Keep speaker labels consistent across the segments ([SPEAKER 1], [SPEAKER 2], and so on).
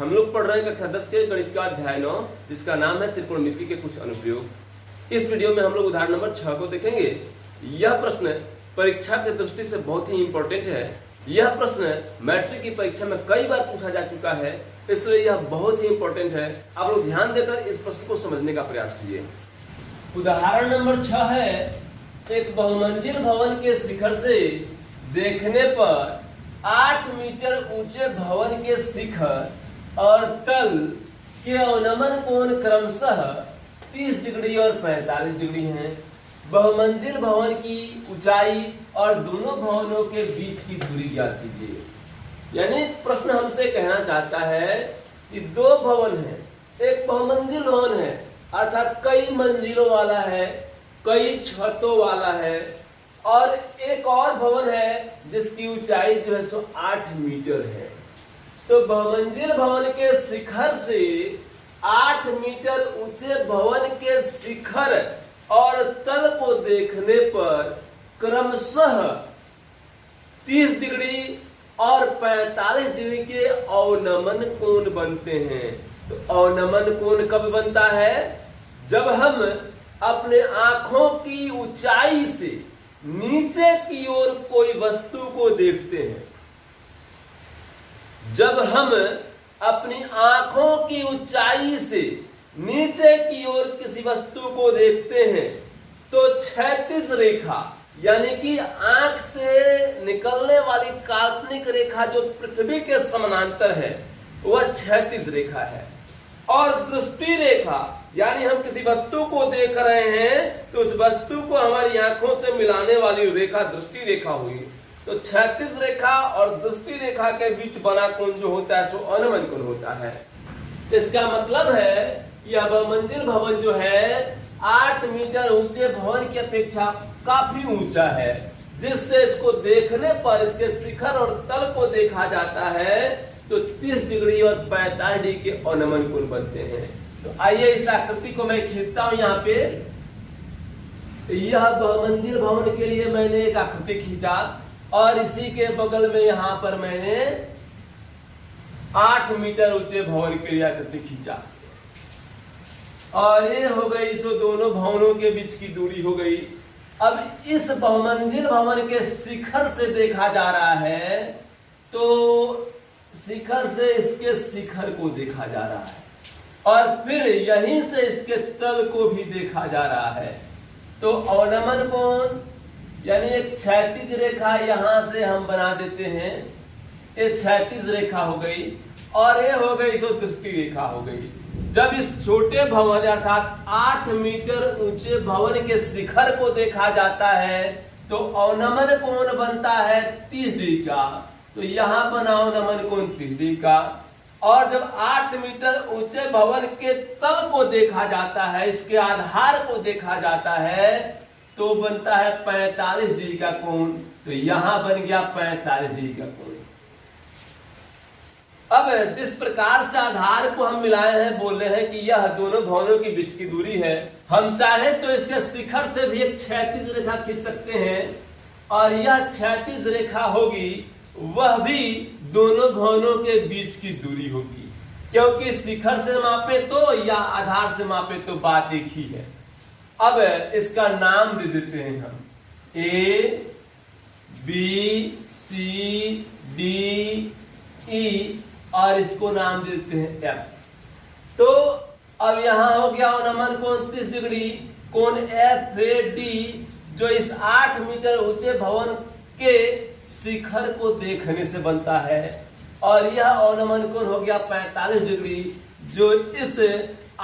[SPEAKER 1] हम लोग पढ़ रहे हैं कक्षा 10 के गणित का अध्याय 9, जिसका नाम है त्रिकोणमिति के कुछ अनुप्रयोग। इस वीडियो में हम लोग उदाहरण नंबर 6 को देखेंगे। यह प्रश्न परीक्षा की दृष्टि से बहुत ही इंपॉर्टेंट है। यह प्रश्न मैट्रिक की परीक्षा में कई बार पूछा जा चुका है, इसलिए यह बहुत ही इंपॉर्टेंट है। आप लोग ध्यान देकर इस प्रश्न को समझने का प्रयास कीजिए। उदाहरण नंबर 6 है, एक बहुमंजिल भवन के शिखर से देखने पर 8 मीटर ऊंचे भवन के शिखर और तल के अवनमन कोण क्रमशः 30 डिग्री और 45 डिग्री हैं। बहुमंजिल भवन की ऊंचाई और दोनों भवनों के बीच की दूरी ज्ञात कीजिए। यानी प्रश्न हमसे कहना चाहता है कि दो भवन है, एक बहुमंजिल भवन है अर्थात कई मंजिलों वाला है, कई छतों वाला है, और एक और भवन है जिसकी ऊंचाई जो है सो 8 मीटर है। तो बहुमंजिल भवन के शिखर से 8 मीटर ऊंचे भवन के शिखर और तल को देखने पर क्रमशः 30 डिग्री और 45 डिग्री के अवनमन कोण बनते हैं। तो अवनमन कोण कब बनता है? जब हम अपने आंखों की ऊंचाई से नीचे की ओर कोई वस्तु को देखते हैं। जब हम अपनी आंखों की ऊंचाई से नीचे की ओर किसी वस्तु को देखते हैं तो क्षैतिज रेखा यानी कि आंख से निकलने वाली काल्पनिक रेखा जो पृथ्वी के समानांतर है वह क्षैतिज रेखा है, और दृष्टि रेखा यानी हम किसी वस्तु को देख रहे हैं तो उस वस्तु को हमारी आंखों से मिलाने वाली रेखा दृष्टि रेखा हुई। तो क्षैतिज रेखा और दृष्टि रेखा के बीच बना कोण जो होता है सो अवनमन कोण होता है। इसका मतलब है यह बहुमंजिल भवन जो है 8 मीटर ऊंचे भवन की अपेक्षा काफी ऊंचा है, जिससे इसको देखने पर इसके शिखर और तल को देखा जाता है तो 30 डिग्री और 45 डिग्री के अवनमन कोण बनते हैं। तो आइए इस आकृति को मैं खींचता हूं। यहाँ पे यह बहुमंजिल भवन के लिए मैंने एक आकृति खींचा और इसी के बगल में यहाँ पर मैंने 8 मीटर ऊंचे भवन के लिए आकृति खींचा, और ये हो गई सो दोनों भवनों के बीच की दूरी हो गई। अब इस बहुमंजिल भवन के शिखर से देखा जा रहा है तो शिखर से इसके शिखर को देखा जा रहा है, और फिर यहीं से इसके तल को भी देखा जा रहा है। तो अवनमन कोण यानी एक क्षैतिज रेखा यहां से हम बना देते हैं, ये क्षैतिज रेखा हो गई, और ये हो गई सो दृष्टि रेखा हो गई। जब इस छोटे भवन अर्थात 8 मीटर ऊंचे भवन के शिखर को देखा जाता है तो अवनमन कोण बनता है 30 डिग्री का। तो यहां बना अवनमन कोण 30 डिग्री का, और जब 8 मीटर ऊंचे भवन के तल को देखा जाता है, इसके आधार को देखा जाता है तो बनता है 45 डिग्री का कोण। तो यहां बन गया 45 डिग्री का कोण। अब जिस प्रकार से आधार को हम मिलाए हैं, बोल रहे हैं कि यह दोनों भवनों के बीच की दूरी है, हम चाहे तो इसके शिखर से भी एक क्षैतिज रेखा खींच सकते हैं, और यह क्षैतिज रेखा होगी वह भी दोनों भवनों के बीच की दूरी होगी, क्योंकि शिखर से मापे तो या आधार से मापे तो बात एक ही है। अब इसका नाम दे देते हैं हम A B C D E, और इसको नाम दे देते हैं F। तो अब यहां हो गया अवनमन कोण 30 डिग्री, कोण FAD जो इस 8 मीटर ऊंचे भवन के शिखर को देखने से बनता है, और यह अवनमन कोण हो गया 45 डिग्री जो इस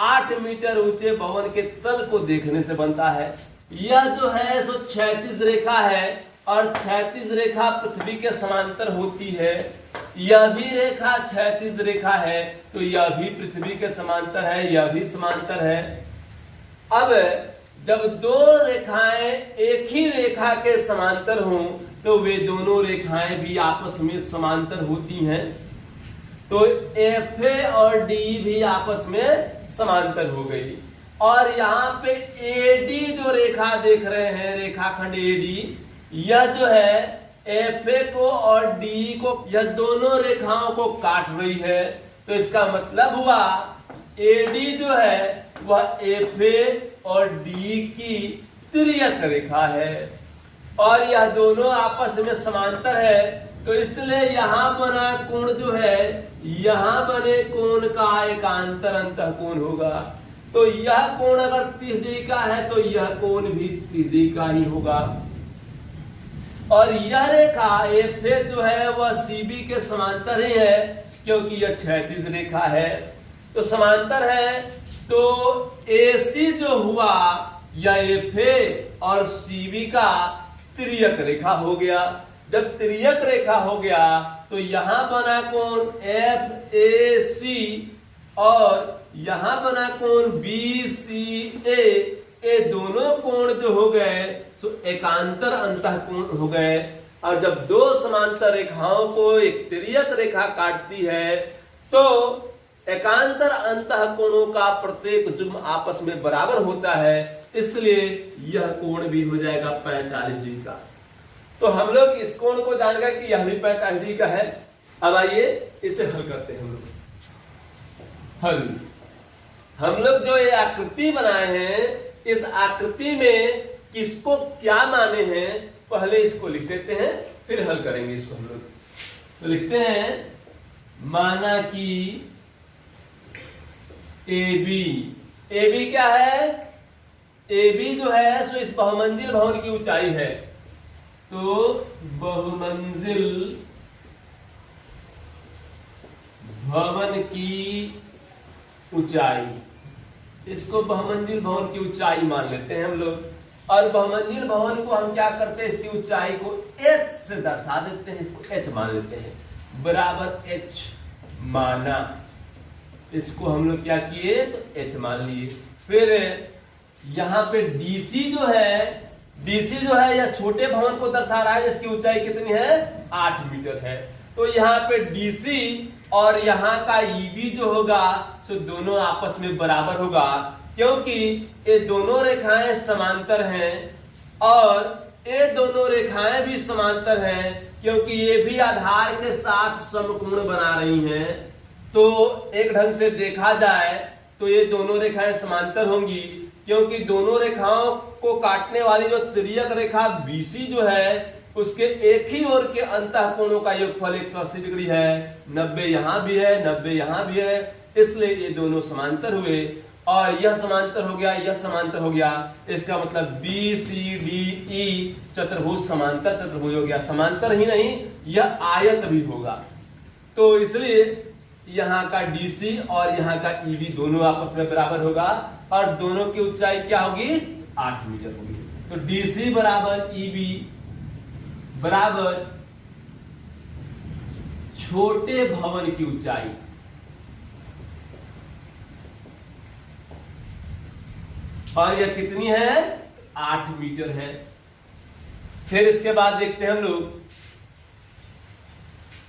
[SPEAKER 1] 8 मीटर ऊंचे भवन के तल को देखने से बनता है। यह जो है सो क्षैतिज रेखा है, और क्षैतिज रेखा पृथ्वी के समांतर होती है। यह भी रेखा क्षैतिज रेखा है तो यह भी पृथ्वी के समांतर है, यह भी समांतर है। अब जब दो रेखाएं एक ही रेखा के समांतर हों तो वे दोनों रेखाएं भी आपस में समांतर होती हैं। तो FA और D भी आपस में समांतर हो गई, और यहाँ पे AD जो रेखा देख रहे हैं, रेखाखंड AD, यह जो है FA को और DE को, यह दोनों रेखाओं को काट रही है। तो इसका मतलब हुआ AD जो है वह FA और D की तिर्यक रेखा है और यह दोनों आपस में समांतर है, तो इसलिए यहां बना कोण जो है यहां बने कोण का एकांतर अंतःकोण होगा। तो यह कोण अगर 30 डिग्री का है तो यह कोण भी 30 डिग्री का ही होगा। और यह रेखा FA जो है वह CB के समांतर ही है क्योंकि यह क्षैतिज रेखा है, तो समांतर है। तो AC जो हुआ यह FA और CB का तिर्यक रेखा हो गया। जब तिर्यक रेखा हो गया तो यहां बना कोण FAC और यहां बना कोण BCA, ये दोनों कोण जो हो गए सो एकांतर अंतःकोण हो गए। और जब दो समांतर रेखाओं को एक तिर्यक रेखा काटती है तो एकांतर अंतःकोणों का प्रत्येक जुग्म आपस में बराबर होता है, इसलिए यह कोण भी हो जाएगा 45 डिग्री का। तो हम लोग इस कोण को जान गए कि यह भी 45 डिग्री का है। अब आइए इसे हल करते हैं। हम लोग जो ये आकृति बनाए हैं, इस आकृति में किसको क्या माने हैं पहले इसको लिख देते हैं, फिर हल करेंगे इसको हम लोग। तो लिखते हैं माना कि AB क्या है, AB जो है सो इस बहुमंजिल भवन की ऊंचाई है। तो बहुमंजिल भवन की ऊंचाई, इसको बहुमंजिल भवन की ऊंचाई मान लेते हैं हम लोग। और बहुमंजिल भवन को हम क्या करते हैं, इसकी ऊंचाई को h से दर्शा देते हैं, इसको h मान लेते हैं, बराबर h माना। इसको हम लोग क्या किए तो h मान लिए। फिर यहाँ पे DC जो है यह छोटे भवन को दर्शा रहा है, इसकी ऊंचाई कितनी है 8 मीटर है। तो यहाँ पे DC और यहाँ का EB जो होगा सो दोनों आपस में बराबर होगा, क्योंकि ये दोनों रेखाएं समांतर हैं और ये दोनों रेखाएं भी समांतर हैं क्योंकि ये भी आधार के साथ समकोण बना रही हैं। तो एक ढंग से देखा जाए तो ये दोनों रेखाएं समांतर होंगी, क्योंकि दोनों रेखाओं को काटने वाली जो तिर्यक रेखा BC जो है उसके एक ही ओर के अंतःकोणों का योगफल 180 डिग्री है। 90 यहां भी है, 90 यहां भी है, इसलिए ये दोनों समांतर हुए। और यह समांतर हो गया, यह समांतर हो गया, इसका मतलब BCDE चतुर्भुज समांतर चतुर्भुज हो गया। समांतर ही नहीं यह आयत भी होगा। तो इसलिए यहाँ का DC और यहाँ का EB दोनों आपस में बराबर होगा और दोनों की ऊंचाई क्या होगी 8 मीटर होगी। तो DC बराबर EB बराबर छोटे भवन की ऊंचाई, और यह कितनी है 8 मीटर है। फिर इसके बाद देखते हैं हम लोग,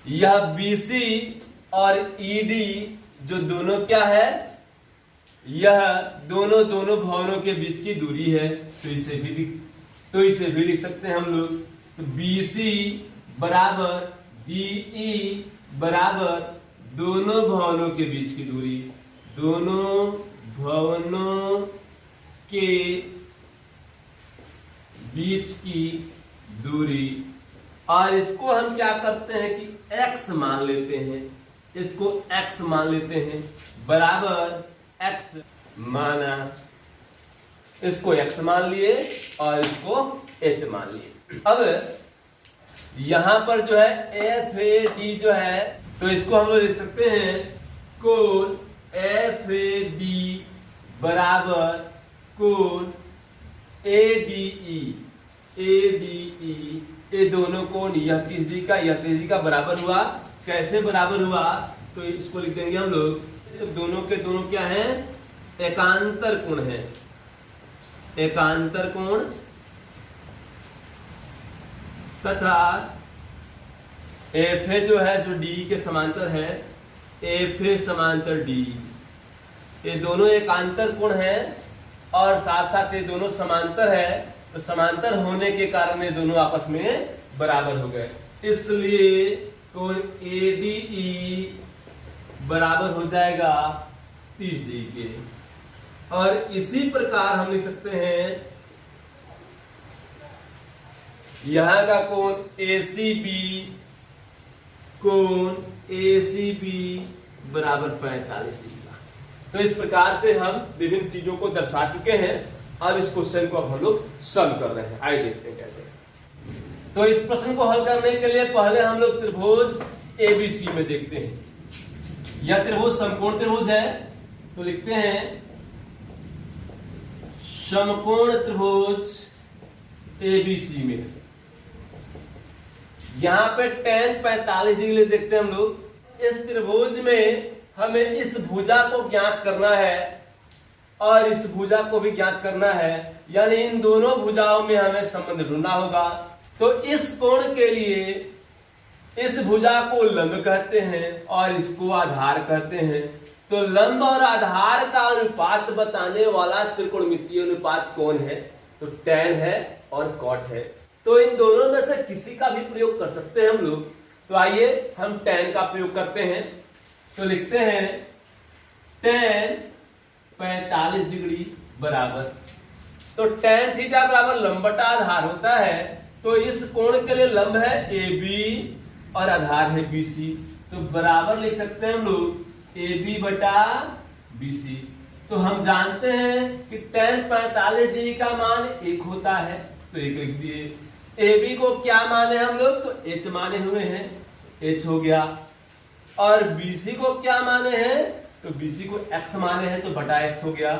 [SPEAKER 1] यह BC और ED जो दोनों क्या है, यह दोनों भवनों के बीच की दूरी है। तो इसे भी लिख सकते हैं हम लोग। तो BC बराबर DE बराबर दोनों भवनों के बीच की दूरी, दोनों भवनों के बीच की दूरी। और इसको हम क्या करते हैं कि x मान लेते हैं, इसको x मान लेते हैं, बराबर x माना, इसको x मान लिए और इसको h मान लिए। अब यहां पर जो है FAD जो है, तो इसको हम लोग लिख सकते हैं कोण FAD बराबर कोण ADE। ये दोनों कोण यह 30 डिग्री का यह 30 डिग्री का बराबर हुआ। कैसे बराबर हुआ तो इसको लिख देंगे हम लोग, दोनों के दोनों क्या हैं एकांतर कोण है, एकांतर कोण, तथा FA जो है सो D के समांतर है, FA समांतर D, ये दोनों एकांतर कोण है और साथ साथ ये दोनों समांतर है। तो समांतर होने के कारण ये दोनों आपस में बराबर हो गए, इसलिए कोण ADE बराबर हो जाएगा 30 डिग्री के। और इसी प्रकार हम लिख सकते हैं यहां का कोण ACB बराबर 45 डिग्री का। तो इस प्रकार से हम विभिन्न चीजों को दर्शा चुके हैं। अब इस क्वेश्चन को अब हम लोग सॉल्व कर रहे हैं। आइए देखते हैं कैसे। तो इस प्रश्न को हल करने के लिए पहले हम लोग त्रिभुज ABC में देखते हैं। यह त्रिभुज समकोण त्रिभुज है, तो लिखते हैं समकोण त्रिभुज ABC में। यहां पे tan 45 डिग्री देखते हैं हम लोग। इस त्रिभुज में हमें इस भुजा को ज्ञात करना है और इस भुजा को भी ज्ञात करना है, यानी इन दोनों भुजाओं में हमें संबंध ढूंढना होगा। तो इस कोण के लिए इस भुजा को लंब कहते हैं और इसको आधार कहते हैं। तो लंब और आधार का अनुपात बताने वाला त्रिकोणमितीय अनुपात कौन है? तो tan है और cot है। तो इन दोनों में से किसी का भी प्रयोग कर सकते हैं हम लोग। तो आइए हम tan का प्रयोग करते हैं। तो लिखते हैं tan 45 डिग्री बराबर, तो tan थीटा बराबर लंब बटा आधार होता है। तो इस कोण के लिए लंब है AB और आधार है BC, तो बराबर लिख सकते हैं हम लोग AB बटा BC। तो हम जानते हैं कि tan 45 डिग्री का मान 1 होता है, तो 1 लिख दिए। AB को क्या माने हम लोग? तो H माने हुए हैं, H हो गया। और BC को क्या माने हैं? तो BC को X माने हैं, तो बटा X हो गया।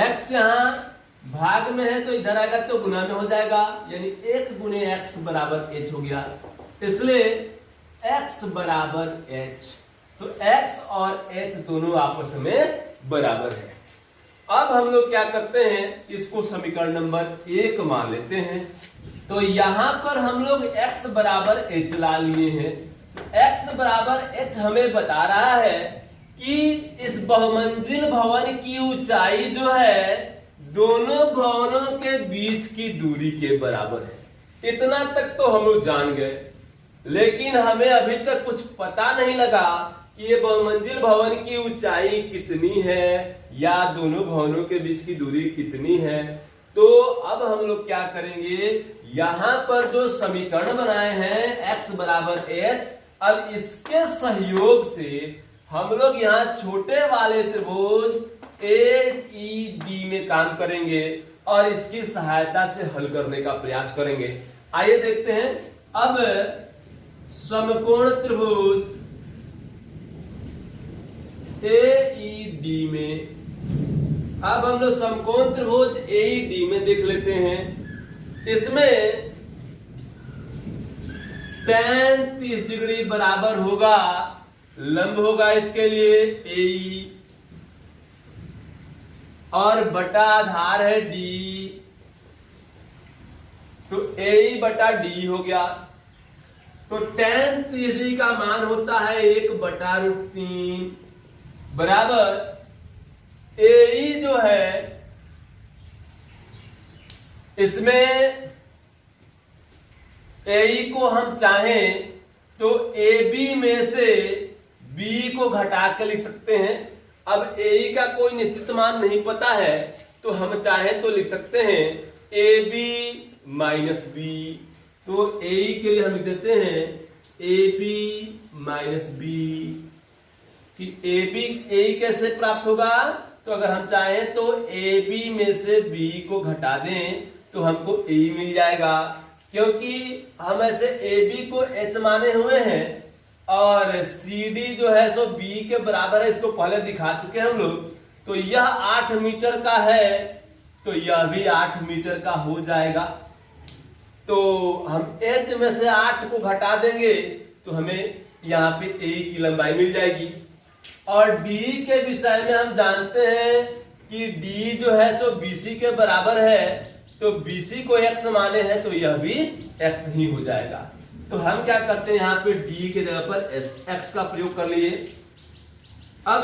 [SPEAKER 1] X यहां भाग में है तो इधर आएगा तो गुना में हो जाएगा, यानी 1 गुने X बराबर H हो गया। इसलिए X बराबर H, तो X और H दोनों आपस में बराबर है। अब हम लोग क्या करते हैं, इसको समीकरण नंबर 1 मान लेते हैं। तो यहां पर हम लोग x बराबर h ला लिए हैं। x बराबर h हमें बता रहा है कि इस बहुमंजिल भवन की ऊंचाई जो है दोनों भवनों के बीच की दूरी के बराबर है। इतना तक तो हम लोग जान गए, लेकिन हमें अभी तक कुछ पता नहीं लगा कि ये बहुमंजिल भवन की ऊंचाई कितनी है या दोनों भवनों के बीच की दूरी कितनी है। तो अब हम लोग क्या करेंगे, यहां पर जो समीकरण बनाए हैं x बराबर h, अब इसके सहयोग से हम लोग यहाँ छोटे वाले त्रिभुज AED में काम करेंगे और इसकी सहायता से हल करने का प्रयास करेंगे। आइए देखते हैं। अब समकोण त्रिभुज AED में, अब हम लोग समकोण त्रिभुज AED में देख लेते हैं। इसमें tan 30 डिग्री बराबर होगा, लंब होगा इसके लिए AE और बटा आधार है D, तो AE बटा D हो गया। तो tan 30 डिग्री का मान होता है 1/√3 बराबर AE जो है इसमें AE को हम चाहें तो AB में से B को घटा के लिख सकते हैं। अब AE का कोई निश्चित मान नहीं पता है, तो हम चाहें तो लिख सकते हैं AB माइनस B। तो AE के लिए हम लिख देते हैं AB माइनस B। कि AE कैसे प्राप्त होगा? तो अगर हम चाहें तो AB में से B को घटा दें तो हमको AE मिल जाएगा, क्योंकि हम ऐसे AB को H माने हुए हैं और CD जो है सो B के बराबर है, इसको पहले दिखा चुके हैं हम लोग। तो यह 8 मीटर का है, तो यह भी 8 मीटर का हो जाएगा। तो हम H में से 8 को घटा देंगे तो हमें यहाँ पे AE की लंबाई मिल जाएगी। और D के विषय में हम जानते हैं कि D जो है सो BC के बराबर है, तो BC को x माने हैं तो यह भी x ही हो जाएगा। तो हम क्या करते हैं, यहाँ पे D के जगह पर x का प्रयोग कर लिए। अब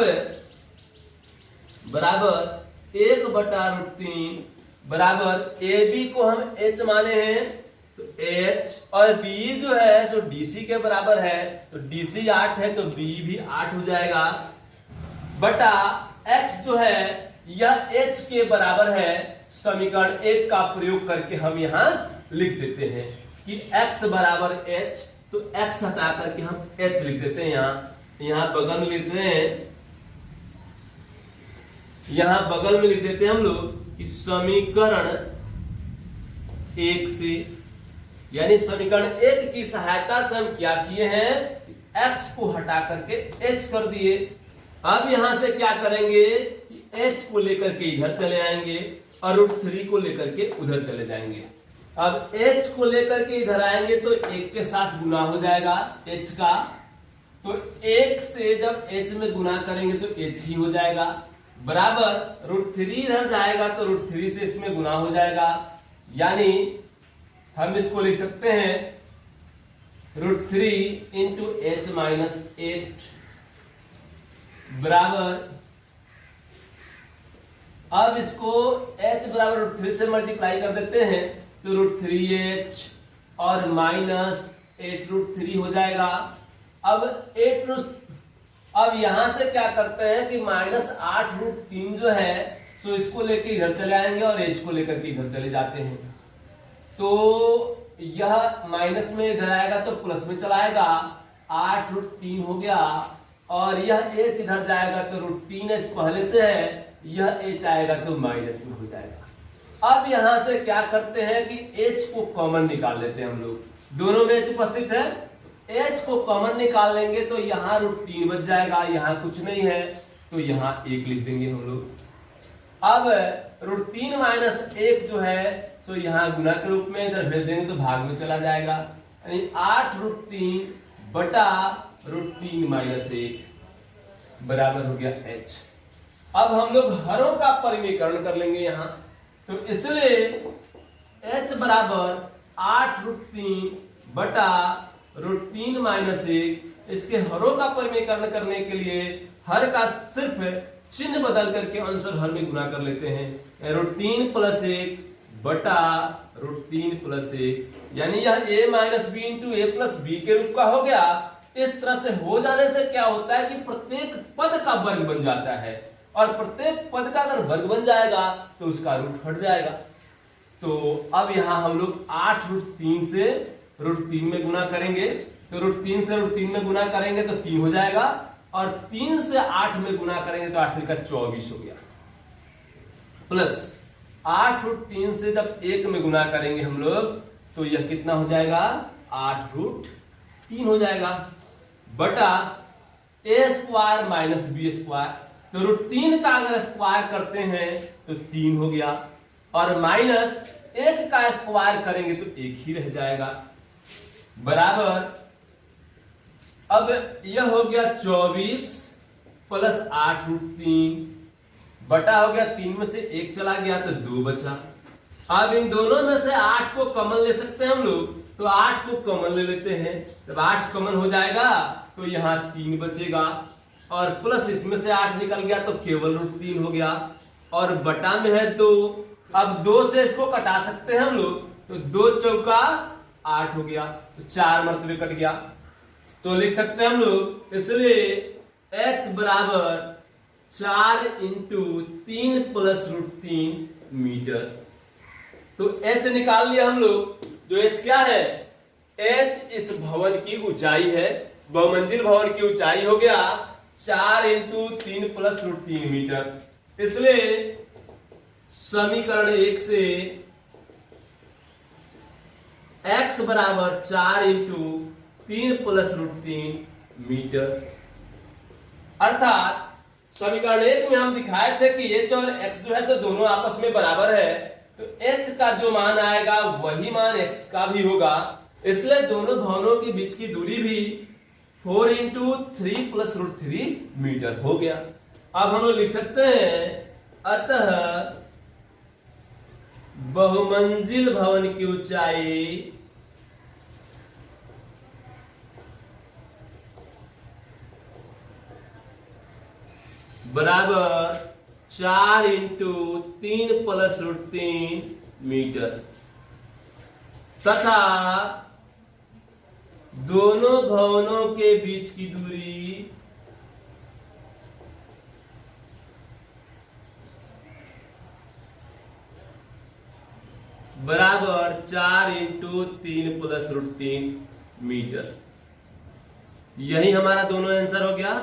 [SPEAKER 1] बराबर 1/√3 बराबर AB को हम h माने हैं तो h, और b जो है सो dc के बराबर है, तो dc 8 है तो b भी 8 हो जाएगा, बटा x जो है यह h के बराबर है। समीकरण 1 का प्रयोग करके हम यहां लिख देते हैं कि x बराबर h, तो x हटा करके हम h लिख देते हैं। यहां बगल में लिखते हैं, यहां बगल में लिख देते हैं हम लोग कि समीकरण 1 से, यानी समीकरण 1 की सहायता से हम क्या किए हैं, x को हटा करके h कर दिए। अब यहां से क्या करेंगे कि h को लेकर के इधर चले आएंगे और √3 को लेकर के उधर चले जाएंगे। अब h को लेकर के इधर आएंगे तो 1 के साथ गुना हो जाएगा h का, तो 1 से जब h में गुना करेंगे तो h ही हो जाएगा, बराबर √3 इधर जाएगा तो √3 से इसमें गुना हो जाएगा, यानी हम इसको लिख सकते हैं √3 इंटू h माइनस 8 बराबर, अब इसको h बराबर √3 से मल्टीप्लाई कर देते हैं तो √3h और माइनस 8√3 हो जाएगा। अब यहां से क्या करते हैं कि -8√3 जो है सो इसको लेके इधर चले आएंगे और h को लेकर के इधर चले जाते हैं, तो यह माइनस में इधर आएगा तो प्लस में चला आएगा, 8√3 हो गया, और यह h इधर जाएगा तो √3h पहले से है, यह h आएगा तो माइनस में हो जाएगा। अब यहां से क्या करते हैं कि h को कॉमन निकाल लेते हैं हम लोग, दोनों में h उपस्थित है, h को कॉमन निकाल लेंगे तो यहाँ √3 बच जाएगा, यहाँ कुछ नहीं है तो यहाँ 1 लिख देंगे हम लोग। अब √3 माइनस 1 जो है सो यहाँ गुना के रूप में इधर भेज देंगे तो भाग में चला जाएगा, यानी 8√3 बटा √3 माइनस 1 बराबर हो गया h। अब हम लोग हरों का परिमीकरण कर लेंगे यहाँ, तो इसलिए h बराबर 8√3 बटा √3 माइनस 1, इसके हरों का परिमीकरण करने के लिए हर का सिर्फ चिन्ह बदल करके आंसर हर में गुना कर लेते हैं, √3 प्लस 1 बटा √3 प्लस 1, यानी यह a minus B into A plus B के रूप का हो गया। इस तरह से हो जाने से क्या होता है कि प्रत्येक पद का वर्ग बन जाता है, और प्रत्येक पद का अगर वर्ग बन जाएगा तो उसका रूट हट जाएगा। तो अब यहां हम लोग 8√3 से √3 में गुना करेंगे, तो √3 से √3 में गुना करेंगे तो 3 हो जाएगा, और 3 से 8 में गुना करेंगे तो 8 का 24 हो गया, प्लस 8√3 से जब 1 में गुना करेंगे हम लोग तो यह कितना हो जाएगा, 8√3 हो जाएगा, बटा a² माइनस b², तो √3 का अगर स्क्वायर करते हैं तो 3 हो गया, और माइनस 1 का स्क्वायर करेंगे तो 1 ही रह जाएगा, बराबर अब यह हो गया 24 प्लस 8√3 बटा हो गया 3 में से 1 चला गया तो 2 बचा। अब इन दोनों में से 8 को कॉमन ले सकते हैं हम लोग, तो 8 को कॉमन ले लेते हैं, जब 8 कॉमन हो जाएगा तो यहाँ 3 बचेगा, और प्लस इसमें से 8 निकल गया तो केवल √3 हो गया, और बटा में है 2, अब 2 से इसको कटा सकते हैं हम लोग, तो 2 चौका 8 हो गया, तो 4 मरतबे कट गया, तो लिख सकते हैं हम लोग, इसलिए h बराबर 4 इंटू 3 प्लस √3 मीटर। तो h निकाल लिया हम लोग, जो h क्या है, h इस भवन की ऊंचाई है, बहुमंजिल भवन की ऊंचाई हो गया 4 इंटू 3 प्लस √3 मीटर। इसलिए समीकरण 1 से x बराबर 4 इंटू 3 प्लस √3 मीटर, अर्थात समीकरण 1 में हम दिखाए थे कि h और x जो है सो दोनों आपस में बराबर है, तो h का जो मान आएगा वही मान x का भी होगा, इसलिए दोनों भवनों के बीच की दूरी भी 4 इंटू 3 प्लस √3 मीटर हो गया। अब हम लोग लिख सकते हैं, अतः बहुमंजिल भवन की ऊंचाई बराबर 4 इंटू 3 प्लस √3 मीटर। तथा दोनों भवनों के बीच की दूरी बराबर 4 इंटू 3 प्लस √3 मीटर। यही हमारा दोनों आंसर हो गया।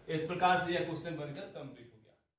[SPEAKER 1] इस प्रकार से यह क्वेश्चन बनकर कंप्लीट।